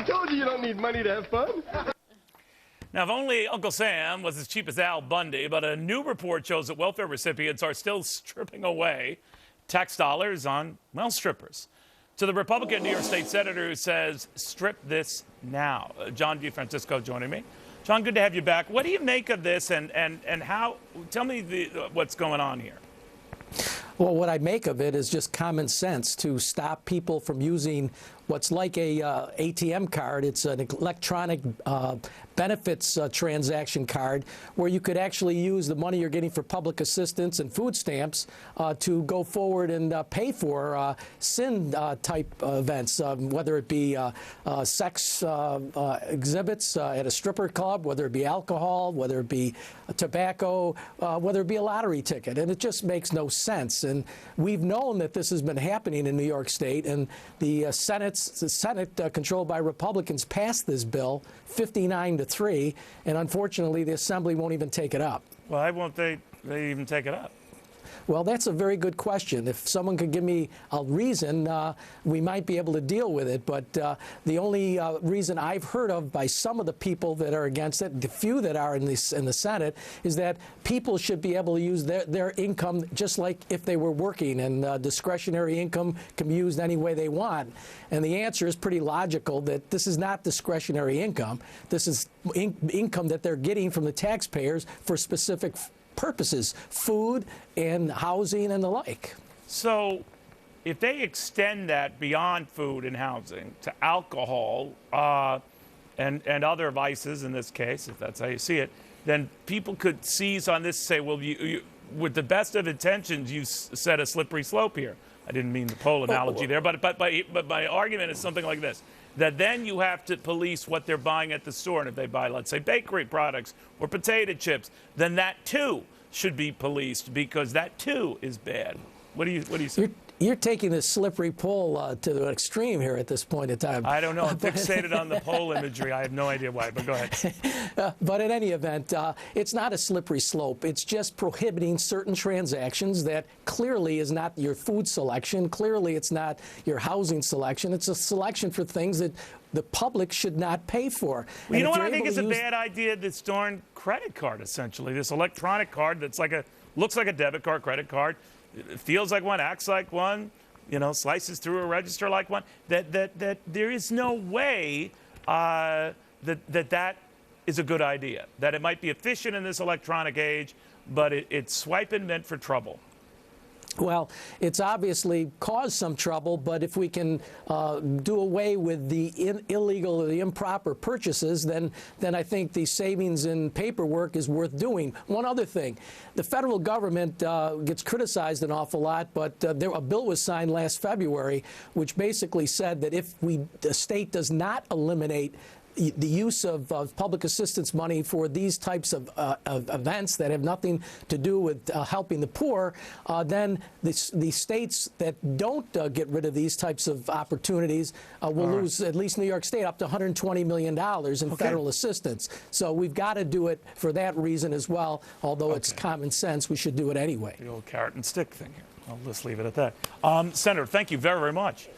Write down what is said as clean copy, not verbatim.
I told you don't need money to have fun. Now, if only Uncle Sam was as cheap as Al Bundy, but a new report shows that welfare recipients are still stripping away tax dollars on, well, strippers. To the Republican New York State Senator who says, strip this now. John DeFrancisco joining me. John, good to have you back. What do you make of this and how, tell me what's going on here. Well, what I make of it is just common sense to stop people from using what's like a ATM card. It's an electronic benefits transaction card where you could actually use the money you're getting for public assistance and food stamps to go forward and pay for sin type events, whether it be sex exhibits at a stripper club, whether it be alcohol, whether it be tobacco, whether it be a lottery ticket. And it just makes no sense. And we've known that this has been happening in New York State, and the Senate, controlled by Republicans, passed this bill 59-3, and unfortunately the Assembly won't even take it up. Why won't they even take it up? Well, that's a very good question. If someone could give me a reason, we might be able to deal with it. But the only reason I've heard of by some of the people that are against it, the few that are in the Senate, is that people should be able to use their income just like if they were working, and discretionary income can be used any way they want. And the answer is pretty logical, that this is not discretionary income. This is income that they're getting from the taxpayers for specific purposes, food and housing and the like. So if they extend that beyond food and housing to alcohol and other vices in this case, if that's how you see it, then people could seize on this and say, well, you, with the best of intentions, you set a slippery slope here. I didn't mean the pole analogy there, but my argument is something like this, that then you have to police what they're buying at the store. And if they buy, let's say, bakery products or potato chips, then that too should be policed, because that too is bad. What do you say? You're taking this slippery pole to the extreme here at this point in time. I don't know. I'm fixated on the pole imagery. I have no idea why, but go ahead. But in any event, it's not a slippery slope. It's just prohibiting certain transactions that clearly is not your food selection. Clearly it's not your housing selection. It's a selection for things that the public should not pay for. Well, you know what I think is a bad idea? This darn credit card, essentially. This electronic card that's like looks like a debit card, credit card. It feels like one, acts like one, you know, slices through a register like one. That there is no way that is a good idea. That it might be efficient in this electronic age, but it's swiping meant for trouble. Well, it's obviously caused some trouble, but if we can do away with the illegal or the improper purchases, then I think the savings in paperwork is worth doing. One other thing, the federal government gets criticized an awful lot, but a bill was signed last February which basically said that if the state does not eliminate the use of public assistance money for these types of events that have nothing to do with helping the poor, then the states that don't get rid of these types of opportunities will lose, at least New York State, up to $120 million in federal assistance. So we've got to do it for that reason as well, although it's common sense, we should do it anyway. The old carrot and stick thing here. I'll just leave it at that. Senator, thank you very, very much.